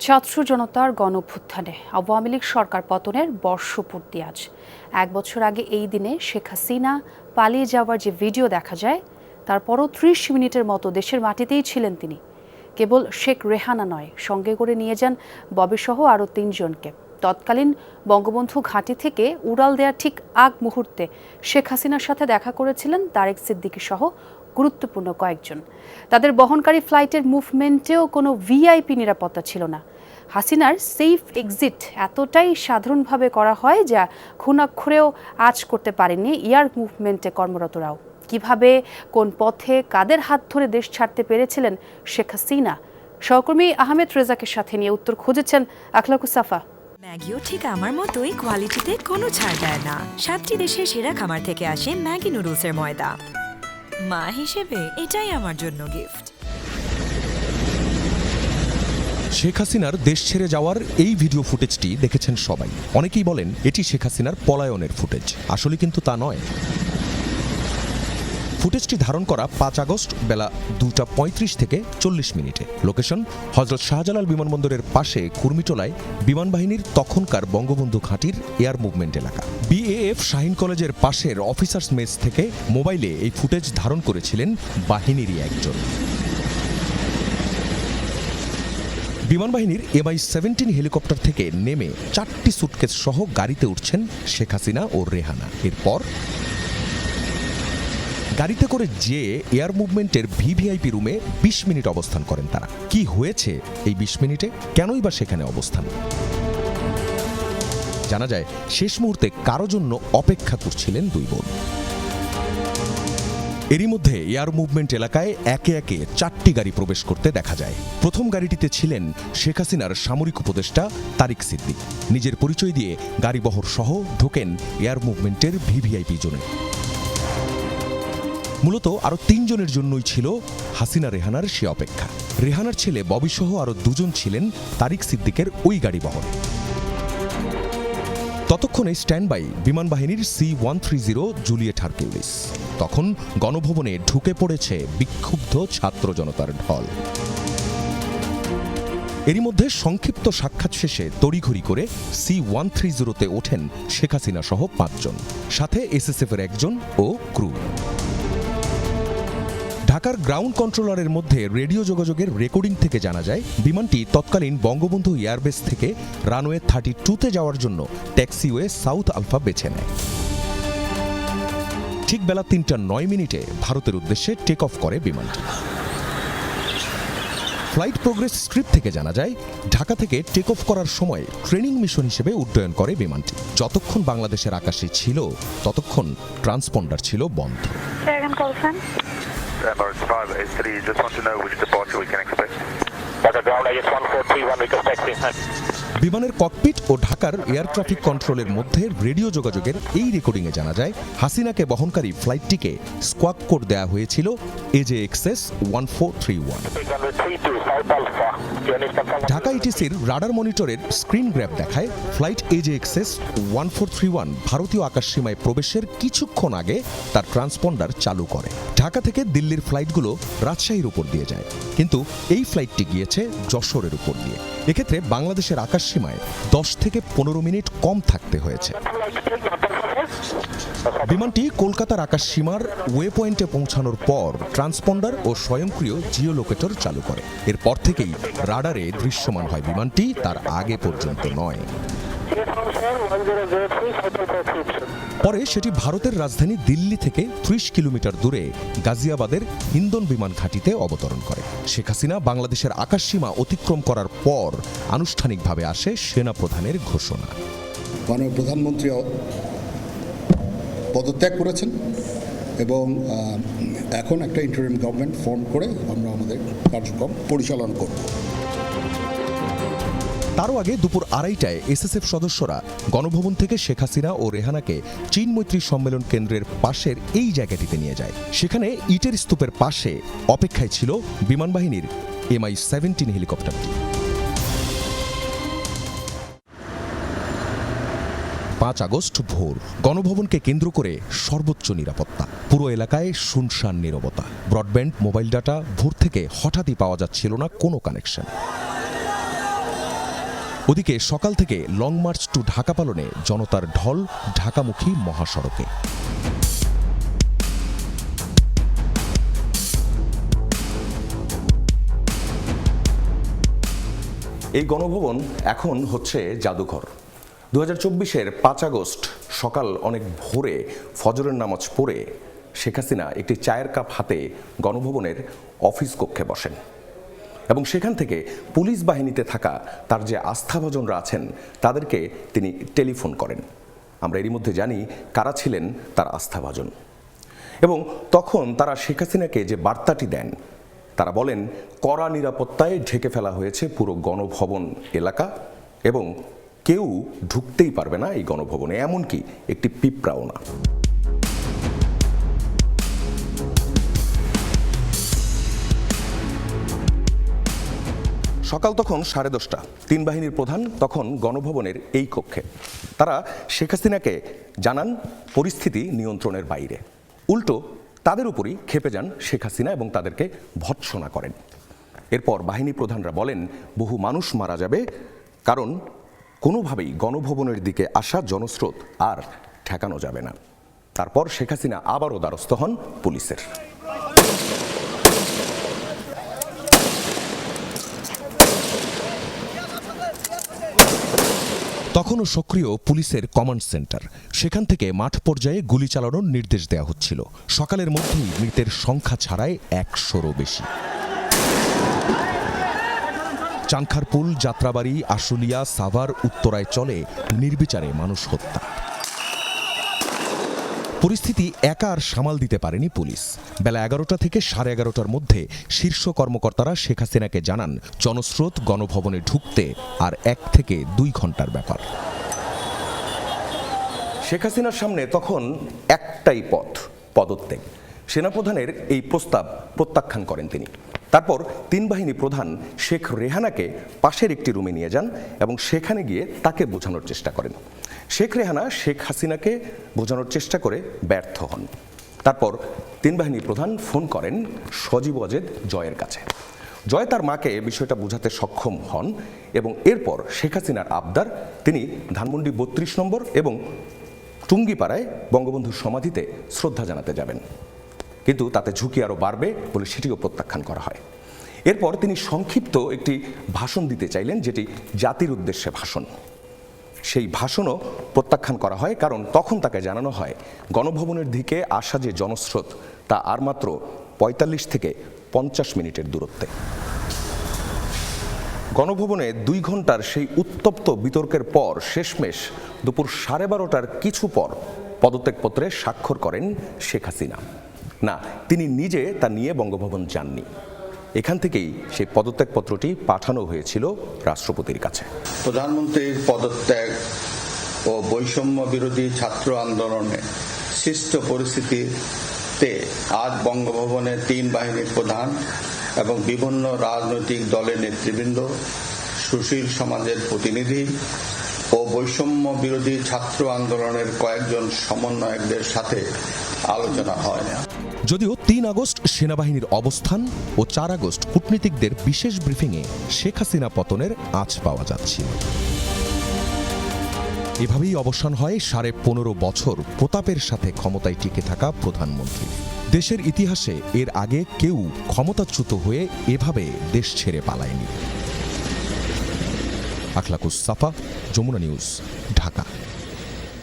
ছাত্র জনতার গণঅভ্যুত্থানে আওয়ামী লীগ সরকার পতনের বর্ষপূর্তি আজ। 1 বছর আগে এই দিনে শেখ হাসিনা পালিয়ে যাওয়ার যে ভিডিও দেখা যায়, তারপরও 30 মিনিটের মতো দেশের মাটিতেই ছিলেন তিনি। কেবল শেখ রেহানা নয়, সঙ্গে করে নিয়ে যান ববিসহ আরও 3 জনকে। তৎকালীন বঙ্গবন্ধু ঘাঁটি থেকে উড়াল দেওয়ার ঠিক আগ মুহূর্তে শেখ হাসিনার সাথে দেখা করেছিলেন তারেক সিদ্দিকী সহ গুরুত্বপূর্ণ কয়েকজন। তাদের বহনকারী ফ্লাইটের মুভমেন্টেও কোনো ভিআইপি নিরাপত্তা ছিল না। হাসিনার সেফ এক্সিট এতটাই সাধারণভাবে করা হয় যা খুনাক্ষরেও আঁচ করতে পারেনি এয়ার মুভমেন্টে কর্মরতরাও। কিভাবে, কোন পথে, কাদের হাত ধরে দেশ ছাড়তে পেরেছিলেন শেখ হাসিনা? সহকর্মী আহমেদ রেজাকের সাথে নিয়ে উত্তর খুঁজেছেন আখলাকুস সাফা। ম্যাগিও ঠিক আমার মতোই কোয়ালিটিতে কোনো ছাড় দেয় না। 7টি দেশের সেরা খামার থেকে আসে ম্যাগি নুডলসের ময়দা। মা হিসেবে এটাই আমার জন্য গিফট। শেখ হাসিনার দেশ ছেড়ে যাওয়ার এই ভিডিও ফুটেজটি দেখেছেন সবাই। অনেকেই বলেন এটি শেখ হাসিনার পলায়নের ফুটেজ, আসলে কিন্তু তা নয়। ফুটেজটি ধারণ করা 5 আগস্ট বেলা 2:35 থেকে 40 মিনিটে। লোকেশন হযরত শাহজালাল বিমানবন্দরের পাশে কুর্মিটোলায় বিমান বাহিনীর তখনকার বঙ্গবন্ধু ঘাঁটির এয়ার মুভমেন্ট এলাকা। বিএএফ শাহীন কলেজের পাশের অফিসার্স মেস থেকে মোবাইলে এই ফুটেজ ধারণ করেছিলেন বাহিনীরই একজন। বিমান বাহিনীর MI-17 হেলিকপ্টার থেকে নেমে 4টি সুটকেস সহ গাড়িতে উঠছেন শেখ হাসিনা ও রেহানা। এরপর গাড়িতে করে যে এয়ার মুভমেন্টের ভিভিআইপি রুমে 20 মিনিট অবস্থান করেন তারা। কি হয়েছে এই 20 মিনিটে? কেনই বা সেখানে অবস্থান? জানা যায় শেষ মুহূর্তে কারো জন্য অপেক্ষা করছিলেন দুই বোন। এরই মধ্যে এয়ার মুভমেন্ট এলাকায় একে একে 4টি গাড়ি প্রবেশ করতে দেখা যায়। প্রথম গাড়িটিতে ছিলেন শেখ হাসিনার সামরিক উপদেষ্টা তারেক সিদ্দিক। নিজের পরিচয় দিয়ে গাড়িবহর সহ ঢোকেন এয়ার মুভমেন্টের ভিভিআইপি জোনে। মূলত আরও 3 জনের জন্যই ছিল হাসিনা রেহানার সে অপেক্ষা। রেহানার ছেলে ববিসহ আরও 2 জন ছিলেন তারেক সিদ্দিকের ওই গাড়িবহরে। ততক্ষণে স্ট্যান্ড বাই বিমান বাহিনীর C-130 জুলিয়েট হারকিউলিস। তখন গণভবনে ঢুকে পড়েছে বিক্ষুব্ধ ছাত্র জনতার ঢল। এরই মধ্যে সংক্ষিপ্ত সাক্ষাৎ শেষে তড়িঘড়ি করে C-130-তে ওঠেন শেখ হাসিনা সহ 5 জন, সাথে SSF-এর 1 জন ও ক্রু। ঢাকার গ্রাউন্ড কন্ট্রোলারের মধ্যে রেডিও যোগাযোগের রেকর্ডিং থেকে জানা যায় বিমানটি তৎকালীন বঙ্গবন্ধু এয়ারবেস থেকে রানওয়ে 32-তে যাওয়ার জন্য ট্যাক্সিওয়ে সাউথ আলফা বেছে নেয়। ঠিক বেলা 3:09 মিনিটে ভারতের উদ্দেশ্যে টেক অফ করে বিমানটি। ফ্লাইট প্রোগ্রেস স্ক্রিপ্ট থেকে জানা যায় ঢাকা থেকে টেক অফ করার সময় ট্রেনিং মিশন হিসেবে উড্ডয়ন করে বিমানটি। যতক্ষণ বাংলাদেশের আকাশে ছিল ততক্ষণ ট্রান্সপন্ডার ছিল বন্ধ। Emirates 583, just want to know which departure we can expect. বিমানের ককপিট ও ঢাকার এয়ার ট্রাফিক কন্ট্রোলের মধ্যে রেডিও যোগাযোগের এই রেকর্ডিংয়ে জানা যায় হাসিনাকে বহনকারী ফ্লাইটটিকে স্কোয়াক কোড দেওয়া হয়েছিল AJXS 1431। ঢাকা ইটিসির রাডার মনিটরের স্ক্রিন গ্র্যাব দেখায় ফ্লাইট AJXS 1431 ভারতীয় আকাশসীমায় প্রবেশের কিছুক্ষণ আগে তার ট্রান্সপন্ডার চালু করে। ঢাকা থেকে দিল্লির ফ্লাইটগুলো রাজশাহীর উপর দিয়ে যায়, কিন্তু এই ফ্লাইটটি গিয়েছে যশোরের উপর দিয়ে। এক্ষেত্রে বাংলাদেশের আকাশসীমায় 10 থেকে 15 মিনিট কম থাকতে হয়েছে। বিমানটি কলকাতার আকাশসীমার ওয়ে পয়েন্টে পৌঁছানোর পর ট্রান্সপন্ডার ও স্বয়ংক্রিয় জিও লোকেটর চালু করে। এরপর থেকেই রাডারে দৃশ্যমান হয় বিমানটি, তার আগে পর্যন্ত নয়। পরে সেটি ভারতের রাজধানী দিল্লি থেকে 30 কিলোমিটার দূরে গাজিয়াবাদের হিন্দন বিমান ঘাঁটিতে অবতরণ করে। শেখ হাসিনা বাংলাদেশের আকাশসীমা অতিক্রম করার পর আনুষ্ঠানিকভাবে আসে সেনাপ্রধানের ঘোষণা। মাননীয় প্রধানমন্ত্রী পদত্যাগ করেছেন এবং এখন একটা ইন্টারিম গভর্নমেন্ট ফর্ম করে আমরা আমাদের কার্যক্রম পরিচালনা করব। তারও আগে দুপুর 2:30টায় SSF সদস্যরা গণভবন থেকে শেখ হাসিনা ও রেহানাকে চীন মৈত্রী সম্মেলন কেন্দ্রের পাশের এই জায়গাটিতে নিয়ে যায়। সেখানে ইটের স্তূপের পাশে অপেক্ষায় ছিল বিমান বাহিনীর MI-17 হেলিকপ্টারটি। 5 আগস্ট ভোর গণভবনকে কেন্দ্র করে সর্বোচ্চ নিরাপত্তা। পুরো এলাকায় শুনশান নীরবতা। ব্রডব্যান্ড, মোবাইল ডাটা ভোর থেকে হঠাৎই পাওয়া যাচ্ছিল না কোনো কানেকশন। ওদিকে সকাল থেকে লং মার্চ টু ঢাকা পালনে জনতার ঢল ঢাকামুখী মহাসড়কে। এই গণভবন এখন হচ্ছে জাদুঘর। 2024-এর 5 আগস্ট সকাল অনেক ভোরে ফজরের নামাজ পড়ে শেখ হাসিনা একটি চায়ের কাপ হাতে গণভবনের অফিস কক্ষে বসেন এবং সেখান থেকে পুলিশ বাহিনীতে থাকা তার যে আস্থাভাজনরা আছেন তাদেরকে তিনি টেলিফোন করেন। আমরা এরই মধ্যে জানি কারা ছিলেন তার আস্থাভাজন এবং তখন তারা শেখ হাসিনাকে যে বার্তাটি দেন, তারা বলেন কড়া নিরাপত্তায় ঢেকে ফেলা হয়েছে পুরো গণভবন এলাকা এবং কেউ ঢুকতেই পারবে না এই গণভবনে, এমনকি একটি পিঁপড়াও না। সকাল তখন 10:30। 3 বাহিনীর প্রধান তখন গণভবনের এই কক্ষে। তারা শেখ হাসিনাকে জানান পরিস্থিতি নিয়ন্ত্রণের বাইরে। উল্টো তাদের উপরই ক্ষেপে যান শেখ হাসিনা এবং তাদেরকে ভৎসনা করেন। এরপর বাহিনী প্রধানরা বলেন বহু মানুষ মারা যাবে, কারণ কোনোভাবেই গণভবনের দিকে আসা জনস্রোত আর ঠেকানো যাবে না। তারপর শেখ হাসিনা আবারও দ্বারস্থ হন পুলিশের। তখনও সক্রিয় পুলিশের কমান্ড সেন্টার। সেখান থেকে মাঠ পর্যায়ে গুলি চালানোর নির্দেশ দেওয়া হচ্ছিল। সকালের মধ্যেই মৃতের সংখ্যা ছাড়ায় 100-রও বেশি। চানখারপুল, যাত্রাবাড়ি, আশুলিয়া, সাভার, উত্তরায় চলে নির্বিচারে মানুষ হত্যা। পরিস্থিতি একা আর সামাল দিতে পারেনি পুলিশ। বেলা 11টা থেকে 11:30টার মধ্যে শীর্ষ কর্মকর্তারা শেখ হাসিনাকে জানান জনস্রোত গণভবনে ঢুকতে আর 1 থেকে 2 ঘন্টার ব্যাপার। শেখ হাসিনার সামনে তখন একটাই পথ, পদত্যাগ। সেনাপ্রধানের এই প্রস্তাব প্রত্যাখ্যান করেন তিনি। তারপর 3 বাহিনী প্রধান শেখ রেহানাকে পাশের একটি রুমে নিয়ে যান এবং সেখানে গিয়ে তাকে বোঝানোর চেষ্টা করেন। শেখ রেহানা শেখ হাসিনাকে বোঝানোর চেষ্টা করে ব্যর্থ হন। তারপর 3 বাহিনী প্রধান ফোন করেন সজীব ওয়াজেদ জয়ের কাছে। জয় তার মাকে বিষয়টা বোঝাতে সক্ষম হন এবং এরপর শেখ হাসিনার আবদার তিনি ধানমন্ডি 32 নম্বর এবং টুঙ্গিপাড়ায় বঙ্গবন্ধুর সমাধিতে শ্রদ্ধা জানাতে যাবেন, কিন্তু তাতে ঝুঁকি আরও বাড়বে বলে সেটিও প্রত্যাখ্যান করা হয়। এরপর তিনি সংক্ষিপ্ত একটি ভাষণ দিতে চাইলেন, যেটি জাতির উদ্দেশ্যে ভাষণ। সেই ভাষণও প্রত্যাখ্যান করা হয়, কারণ তখন তাকে জানানো হয় গণভবনের দিকে আসা যে জনস্রোত তা আর মাত্র 45 থেকে 50 মিনিটের দূরত্বে। গণভবনে 2 ঘন্টার সেই উত্তপ্ত বিতর্কের পর শেষমেশ দুপুর 12:30টার কিছু পর পদত্যাগপত্রে স্বাক্ষর করেন শেখ হাসিনা। না, তিনি নিজে তা নিয়ে বঙ্গভবন যাননি। এখান থেকেই সেই পদত্যাগপত্রটি পাঠানো হয়েছিল রাষ্ট্রপতির কাছে। প্রধানমন্ত্রীর পদত্যাগ ও বৈষম্য বিরোধী ছাত্র আন্দোলনে সৃষ্ট পরিস্থিতিতে আজ বঙ্গভবনে 3 বাহিনীর প্রধান এবং বিভিন্ন রাজনৈতিক দলের নেতৃবৃন্দ, সুশীল সমাজের প্রতিনিধি ও বৈষম্য বিরোধী ছাত্র আন্দোলনের কয়েকজন সমন্বয়কদের সাথে আলোচনা হয়। যদিও 3 আগস্ট সেনাবাহিনীর অবস্থান ও 4 আগস্ট কূটনীতিকদের বিশেষ ব্রিফিংয়ে শেখ হাসিনা পতনের আঁচ পাওয়া যাচ্ছিল। এভাবেই অবসান হয় 15.5 বছর প্রতাপের সাথে ক্ষমতায় টিকে থাকা প্রধানমন্ত্রী। দেশের ইতিহাসে এর আগে কেউ ক্ষমতাচ্যুত হয়ে এভাবে দেশ ছেড়ে পালায়নি। আখলাকুস সাফা, যমুনা নিউজ, ঢাকা।